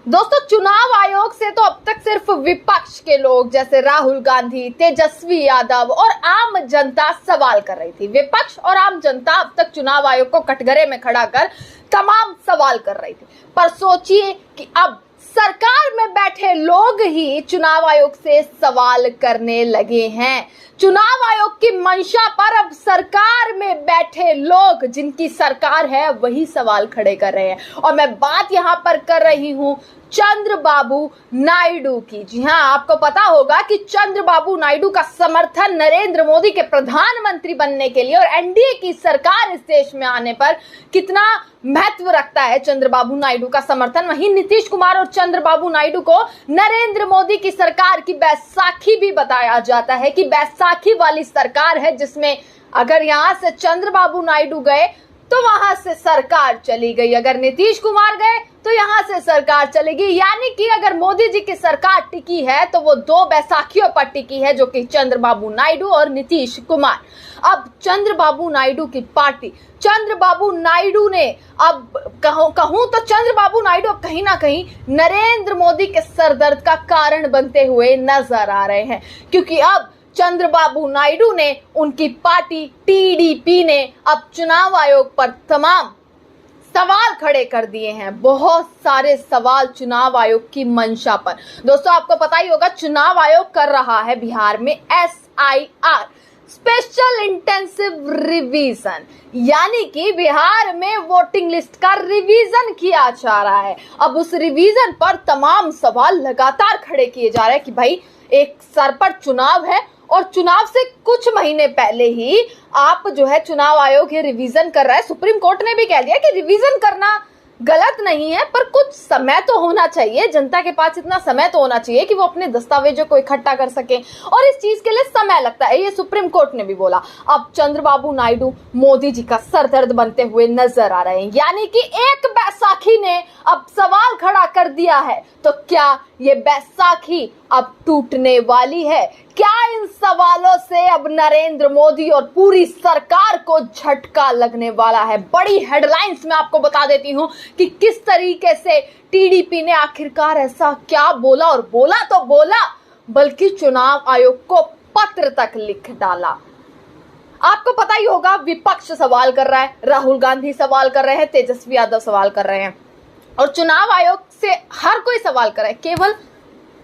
दोस्तों, चुनाव आयोग से तो अब तक सिर्फ विपक्ष के लोग जैसे राहुल गांधी, तेजस्वी यादव और आम जनता सवाल कर रही थी। विपक्ष और आम जनता अब तक चुनाव आयोग को कटघरे में खड़ा कर तमाम सवाल कर रही थी। पर सोचिए कि अब सरकार में बैठे लोग ही चुनाव आयोग से सवाल करने लगे हैं। चुनाव आयोग की मंशा पर अब सरकार में बैठे लोग, जिनकी सरकार है, वही सवाल खड़े कर रहे हैं। और मैं बात यहां पर कर रही हूं चंद्रबाबू नायडू की। जी हां, आपको पता होगा कि चंद्रबाबू नायडू का समर्थन नरेंद्र मोदी के प्रधानमंत्री बनने के लिए और एनडीए की सरकार इस देश में आने पर कितना महत्व रखता है चंद्रबाबू नायडू का समर्थन। वहीं नीतीश कुमार और चंद्रबाबू नायडू को नरेंद्र मोदी की सरकार की बैसाखी भी बताया जाता है कि बैसाखी वाली सरकार है, जिसमें अगर यहां से चंद्रबाबू नायडू गए तो वहां से सरकार चली गई, अगर नीतीश कुमार गए तो यहां से सरकार चलेगी। यानी कि अगर मोदी जी की सरकार टिकी है तो वो दो बैसाखियों पर टिकी है, जो कि चंद्रबाबू नायडू और नीतीश कुमार। अब चंद्रबाबू नायडू की पार्टी, चंद्रबाबू नायडू ने अब कहूं तो चंद्रबाबू नायडू अब कहीं ना कहीं नरेंद्र मोदी के सरदर्द का कारण बनते हुए नजर आ रहे हैं, क्योंकि अब चंद्रबाबू नायडू ने, उनकी पार्टी टीडीपी ने अब चुनाव आयोग पर तमाम सवाल खड़े कर दिए हैं। बहुत सारे सवाल चुनाव आयोग की मंशा पर। दोस्तों, आपको पता ही होगा चुनाव आयोग कर रहा है बिहार में SIR, स्पेशल इंटेंसिव रिवीजन, यानी कि बिहार में वोटिंग लिस्ट का रिवीजन किया जा रहा है। अब उस रिवीजन पर तमाम सवाल लगातार खड़े किए जा रहे हैं कि भाई, एक सर पर चुनाव है और चुनाव से कुछ महीने पहले ही आप जो है चुनाव आयोग ये रिवीजन कर रहा है। सुप्रीम कोर्ट ने भी कह दिया कि रिवीजन करना गलत नहीं है, पर कुछ समय तो होना चाहिए, जनता के पास इतना समय तो होना चाहिए कि वो अपने दस्तावेजों को इकट्ठा कर सके, और इस चीज के लिए समय लगता है, ये सुप्रीम कोर्ट ने भी बोला। अब चंद्रबाबू नायडू मोदी जी का सरदर्द बनते हुए नजर आ रहे हैं, यानी कि एक बैसाखी ने अब सवाल खड़ा कर दिया है। तो क्या ये बैसाखी अब टूटने वाली है? क्या इन सवालों से अब नरेंद्र मोदी और पूरी सरकार को झटका लगने वाला है? बड़ी हेडलाइंस में आपको बता देती हूं कि किस तरीके से टीडीपी ने आखिरकार ऐसा क्या बोला, और बोला तो बोला, बल्कि चुनाव आयोग को पत्र तक लिख डाला। आपको पता ही होगा विपक्ष सवाल कर रहा है, राहुल गांधी सवाल कर रहे हैं, तेजस्वी यादव सवाल कर रहे हैं, और चुनाव आयोग से हर कोई सवाल कर रहा है, केवल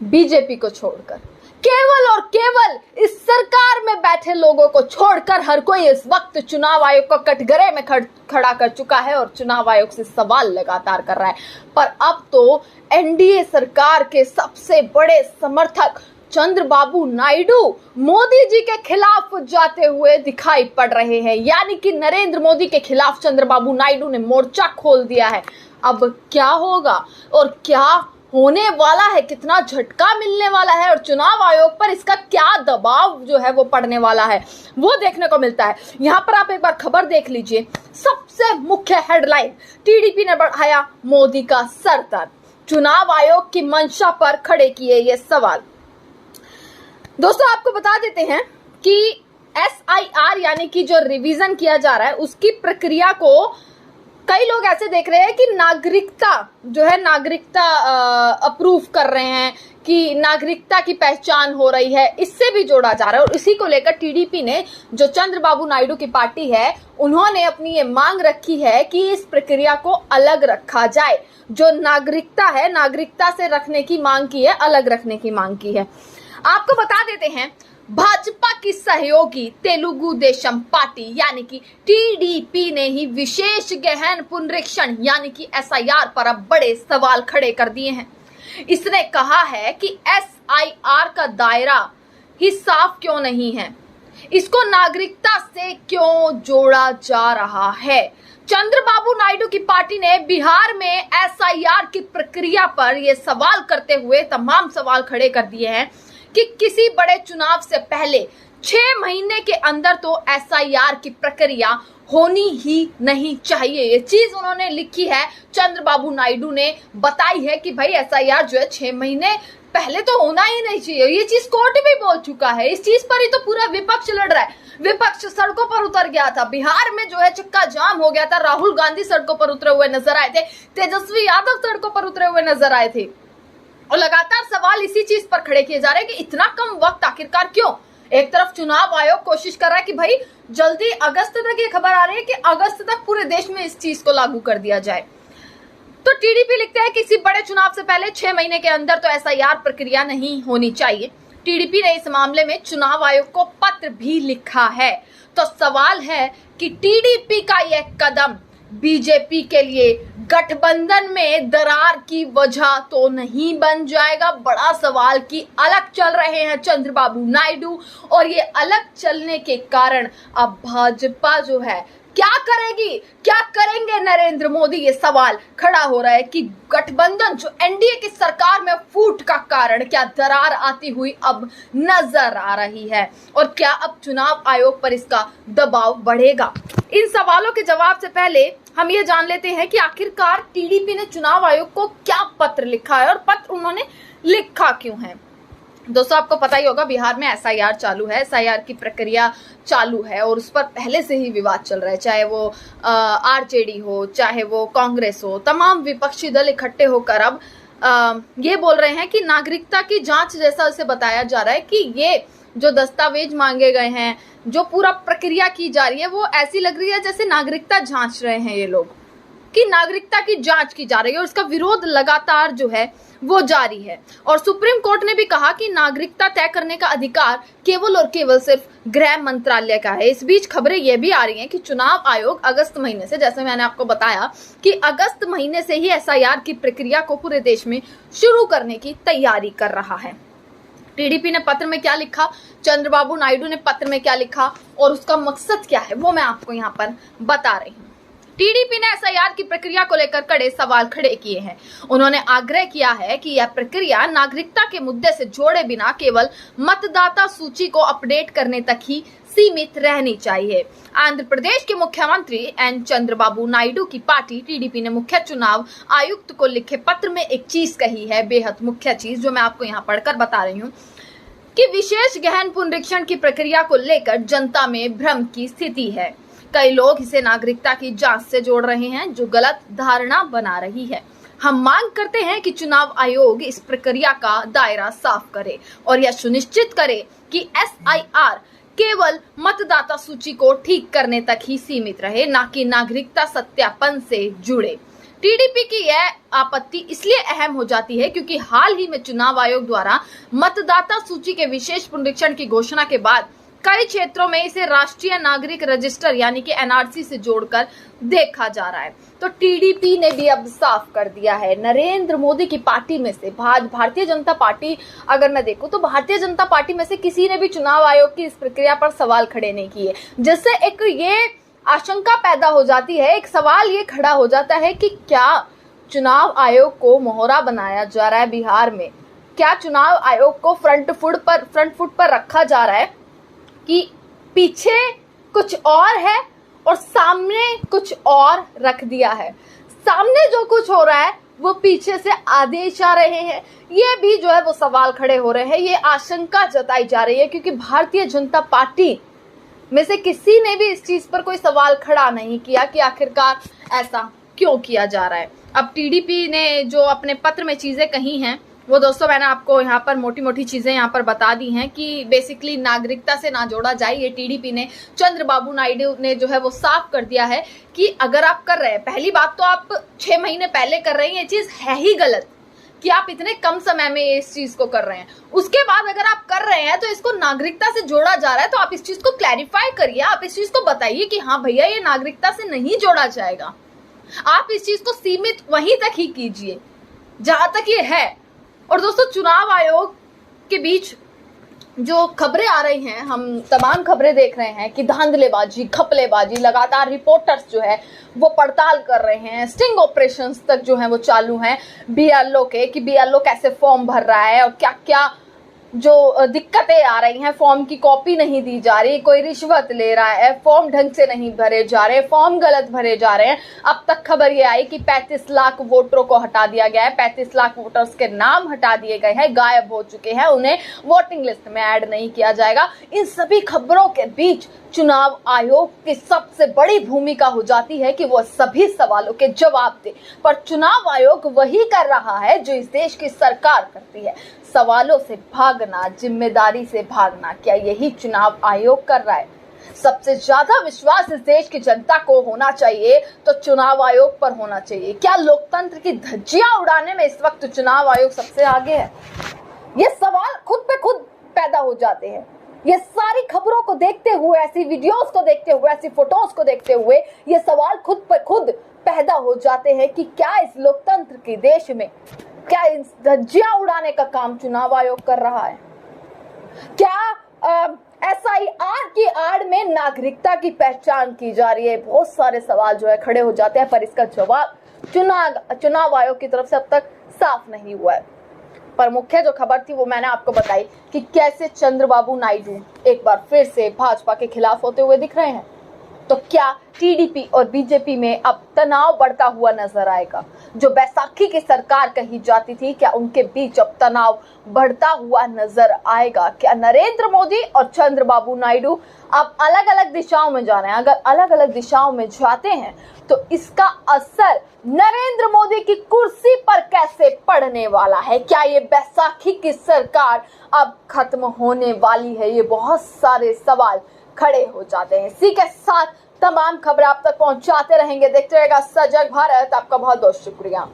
बीजेपी को छोड़कर, केवल और केवल इस सरकार में बैठे लोगों को छोड़कर हर कोई इस वक्त चुनाव आयोग को कटघरे में खड़ा कर चुका है और चुनाव आयोग से सवाल लगातार कर रहा है। पर अब तो एनडीए सरकार के सबसे बड़े समर्थक चंद्रबाबू नायडू मोदी जी के खिलाफ जाते हुए दिखाई पड़ रहे हैं, यानी कि नरेंद्र मोदी के खिलाफ चंद्रबाबू नायडू ने मोर्चा खोल दिया है। अब क्या होगा और क्या होने वाला है, कितना झटका मिलने वाला है, और चुनाव आयोग पर इसका क्या दबाव जो है वो पड़ने वाला है, वो देखने को मिलता है। यहां पर आप एक बार खबर देख लीजिए। सबसे मुख्य हेडलाइन, टीडीपी ने बढ़ाया मोदी का सरदर्द, चुनाव आयोग की मंशा पर खड़े किए ये सवाल। दोस्तों, आपको बता देते हैं कि SIR यानी कि जो रिवीजन किया जा रहा है, उसकी प्रक्रिया को कई लोग ऐसे देख रहे हैं कि नागरिकता जो है, नागरिकता अप्रूव कर रहे हैं कि नागरिकता की पहचान हो रही है, इससे भी जोड़ा जा रहा है। और इसी को लेकर टीडीपी ने, जो चंद्रबाबू नायडू की पार्टी है, उन्होंने अपनी ये मांग रखी है कि इस प्रक्रिया को अलग रखा जाए। जो नागरिकता है, नागरिकता से रखने की मांग की है, अलग रखने की मांग की है। आपको बता देते हैं, भाजपा की सहयोगी तेलुगु देशम पार्टी यानी कि टीडीपी ने ही विशेष गहन पुनरीक्षण यानी कि SIR पर अब बड़े सवाल खड़े कर दिए हैं। इसने कहा है कि SIR का दायरा ही साफ क्यों नहीं है, इसको नागरिकता से क्यों जोड़ा जा रहा है। चंद्रबाबू नायडू की पार्टी ने बिहार में SIR की प्रक्रिया पर यह सवाल करते हुए तमाम सवाल खड़े कर दिए हैं कि किसी बड़े चुनाव से पहले 6 महीने के अंदर तो SIR की प्रक्रिया होनी ही नहीं चाहिए। ये चीज उन्होंने लिखी है, चंद्रबाबू नायडू ने बताई है कि भाई एसआईआर जो है 6 महीने पहले तो होना ही नहीं चाहिए। ये चीज कोर्ट भी बोल चुका है। इस चीज पर ही तो पूरा विपक्ष लड़ रहा है। विपक्ष सड़कों पर उतर गया था, बिहार में जो है चक्का जाम हो गया था, राहुल गांधी सड़कों पर उतरे हुए नजर आए थे, तेजस्वी यादव सड़कों पर उतरे हुए नजर आए थे, और लगातार सवाल इसी चीज पर खड़े किए जा रहे हैं कि इतना कम वक्त आखिरकार क्यों। एक तरफ चुनाव आयोग कोशिश कर रहा है कि भाई जल्दी अगस्त तक, ये खबर आ रही है कि अगस्त तक पूरे देश में इस चीज को लागू कर दिया जाए। तो टीडीपी लिखते हैं किसी बड़े चुनाव से पहले 6 महीने के अंदर तो एसआईआर प्रक्रिया नहीं होनी चाहिए। टीडीपी ने इस मामले में चुनाव आयोग को पत्र भी लिखा है। तो सवाल है कि टीडीपी का यह कदम बीजेपी के लिए गठबंधन में दरार की वजह तो नहीं बन जाएगा। बड़ा सवाल कि अलग चल रहे हैं चंद्रबाबू नायडू, और ये अलग चलने के कारण अब भाजपा जो है क्या करेगी, क्या करेंगे नरेंद्र मोदी, ये सवाल खड़ा हो रहा है कि गठबंधन जो एनडीए की सरकार में फूट का कारण क्या दरार आती हुई अब नजर आ रही है, और क्या अब चुनाव आयोग पर इसका दबाव बढ़ेगा। इन सवालों के जवाब से पहले हम ये जान लेते हैं कि आखिरकार टीडीपी ने चुनाव आयोग को क्या पत्र लिखा है और पत्र उन्होंने लिखा क्यों है। दोस्तों आपको पता ही होगा बिहार में एसआईआर चालू है, एसआईआर की प्रक्रिया चालू है और उस पर पहले से ही विवाद चल रहा है, चाहे वो आरजेडी हो, चाहे वो कांग्रेस हो, तमाम विपक्षी दल इकट्ठे होकर अब ये बोल रहे हैं कि नागरिकता की जांच, जैसा उसे बताया जा रहा है कि ये जो दस्तावेज मांगे गए हैं, जो पूरा प्रक्रिया की जा रही है, वो ऐसी लग रही है जैसे नागरिकता जांच रहे हैं ये लोग, कि नागरिकता की जांच की जा रही है और इसका विरोध लगातार जो है वो जारी है। और सुप्रीम कोर्ट ने भी कहा कि नागरिकता तय करने का अधिकार केवल और केवल सिर्फ गृह मंत्रालय का है। इस बीच खबरें ये भी आ रही हैं कि चुनाव आयोग अगस्त महीने से, जैसे मैंने आपको बताया कि अगस्त महीने से ही एसआईआर की प्रक्रिया को पूरे देश में शुरू करने की तैयारी कर रहा है। टीडीपी ने पत्र में क्या लिखा, चंद्रबाबू नायडू ने पत्र में क्या लिखा और उसका मकसद क्या है, वो मैं आपको यहाँ पर बता रही हूँ। टीडीपी ने एसआईआर की प्रक्रिया को लेकर कड़े सवाल खड़े किए हैं। उन्होंने आग्रह किया है कि यह प्रक्रिया नागरिकता के मुद्दे से जोड़े बिना केवल मतदाता सूची को अपडेट करने तक ही सीमित रहनी चाहिए। आंध्र प्रदेश के मुख्यमंत्री एन चंद्रबाबू नायडू की पार्टी टीडीपी ने मुख्य चुनाव आयुक्त को लिखे पत्र में एक चीज कही है, बेहद मुख्य चीज, जो मैं आपको यहाँ पढ़कर बता रही हूँ, कि विशेष गहन पुनरीक्षण की प्रक्रिया को लेकर जनता में भ्रम की स्थिति है। कई लोग इसे नागरिकता की जांच से जोड़ रहे हैं, जो गलत धारणा बना रही है। हम मांग करते हैं कि चुनाव आयोग इस प्रक्रिया का दायरा साफ करे और यह सुनिश्चित करे कि एसआईआर केवल मतदाता सूची को ठीक करने तक ही सीमित रहे, न कि नागरिकता सत्यापन से जुड़े। टीडीपी की यह आपत्ति इसलिए अहम हो जाती है क्योंकि हाल ही में चुनाव आयोग द्वारा मतदाता सूची के विशेष पुनरीक्षण की घोषणा के बाद कई क्षेत्रों में इसे राष्ट्रीय नागरिक रजिस्टर यानी कि एनआरसी से जोड़कर देखा जा रहा है। तो टीडीपी ने भी अब साफ कर दिया है, नरेंद्र मोदी की पार्टी में से भारतीय जनता पार्टी, अगर मैं देखूं तो भारतीय जनता पार्टी में से किसी ने भी चुनाव आयोग की इस प्रक्रिया पर सवाल खड़े नहीं किए, जिससे एक ये आशंका पैदा हो जाती है, एक सवाल ये खड़ा हो जाता है कि क्या चुनाव आयोग को मोहरा बनाया जा रहा है बिहार में, क्या चुनाव आयोग को फ्रंट फुट पर रखा जा रहा है कि पीछे कुछ और है और सामने कुछ और रख दिया है। सामने जो कुछ हो रहा है वो पीछे से आदेश आ रहे हैं, ये भी जो है वो सवाल खड़े हो रहे हैं, ये आशंका जताई जा रही है, क्योंकि भारतीय जनता पार्टी में से किसी ने भी इस चीज पर कोई सवाल खड़ा नहीं किया कि आखिरकार ऐसा क्यों किया जा रहा है। अब टीडीपी ने जो अपने पत्र में चीजें कही हैं वो दोस्तों मैंने आपको यहाँ पर मोटी मोटी चीजें यहाँ पर बता दी हैं कि बेसिकली नागरिकता से ना जोड़ा जाए। ये टीडीपी ने, चंद्रबाबू नायडू ने जो है वो साफ कर दिया है कि अगर आप कर रहे हैं, पहली बात तो आप 6 महीने पहले कर रहे हैं, ये चीज है ही गलत कि आप इतने कम समय में इस चीज को कर रहे हैं। उसके बाद अगर आप कर रहे हैं तो इसको नागरिकता से जोड़ा जा रहा है, तो आप इस चीज को क्लैरिफाई करिए, आप इस चीज को बताइए कि हाँ भैया ये नागरिकता से नहीं जोड़ा जाएगा। आप इस चीज को सीमित वहीं तक ही कीजिए जहां तक ये है। और दोस्तों चुनाव आयोग के बीच जो खबरें आ रही हैं, हम तमाम खबरें देख रहे हैं कि धांधलेबाजी, घपलेबाजी, लगातार रिपोर्टर्स जो है वो पड़ताल कर रहे हैं, स्टिंग ऑपरेशंस तक जो है वो चालू हैं बीएलओ के, कि बीएलओ कैसे फॉर्म भर रहा है और क्या क्या जो दिक्कतें आ रही हैं, फॉर्म की कॉपी नहीं दी जा रही, कोई रिश्वत ले रहा है, फॉर्म ढंग से नहीं भरे जा रहे, फॉर्म गलत भरे जा रहे हैं। अब तक खबर ये आई कि 35 लाख वोटरों को हटा दिया गया है, 35 लाख वोटर्स के नाम हटा दिए गए हैं, गायब हो चुके हैं, उन्हें वोटिंग लिस्ट में ऐड नहीं किया जाएगा। इन सभी खबरों के बीच चुनाव आयोग की सबसे बड़ी भूमिका हो जाती है कि वो सभी सवालों के जवाब दे, पर चुनाव आयोग वही कर रहा है जो इस देश की सरकार करती है, सवालों से भागना, जिम्मेदारी से भागना। क्या यही चुनाव आयोग कर रहा है? सबसे ज्यादा विश्वास इस देश की जनता को होना चाहिए तो चुनाव आयोग पर होना चाहिए। क्या लोकतंत्र की धज्जियां उड़ाने में इस वक्त चुनाव आयोग सबसे आगे है? ये सवाल खुद पे खुद पैदा हो जाते हैं। ये सारी खबरों को देखते हुए, ऐसी वीडियोस को देखते हुए, ऐसी फोटोज को देखते हुए ये सवाल खुद पे खुद पैदा हो जाते हैं कि क्या इस लोकतंत्र के देश में, क्या इस धज्जियां उड़ाने का काम चुनाव आयोग कर रहा है? क्या SIR की आड़ में नागरिकता की पहचान की जा रही है? बहुत सारे सवाल जो है खड़े हो जाते हैं, पर इसका जवाब चुनाव आयोग की तरफ से अब तक साफ नहीं हुआ है। पर मुख्य जो खबर थी वो मैंने आपको बताई कि कैसे चंद्रबाबू नायडू एक बार फिर से भाजपा के खिलाफ होते हुए दिख रहे हैं। तो क्या TDP और BJP में अब तनाव बढ़ता हुआ नजर आएगा? जो बैसाखी की सरकार कही जाती थी, क्या उनके बीच अब तनाव बढ़ता हुआ नजर आएगा? क्या नरेंद्र मोदी और चंद्रबाबू नायडू अब अलग अलग दिशाओं में जा रहे हैं? अगर अलग अलग दिशाओं में जाते हैं तो इसका असर नरेंद्र मोदी की कुर्सी पर कैसे पड़ने वाला है? क्या ये बैसाखी की सरकार अब खत्म होने वाली है? ये बहुत सारे सवाल खड़े हो जाते हैं। इसी के साथ तमाम खबर आप तक पहुंचाते रहेंगे। देखते रहेगा सजग भारत। आपका बहुत बहुत शुक्रिया।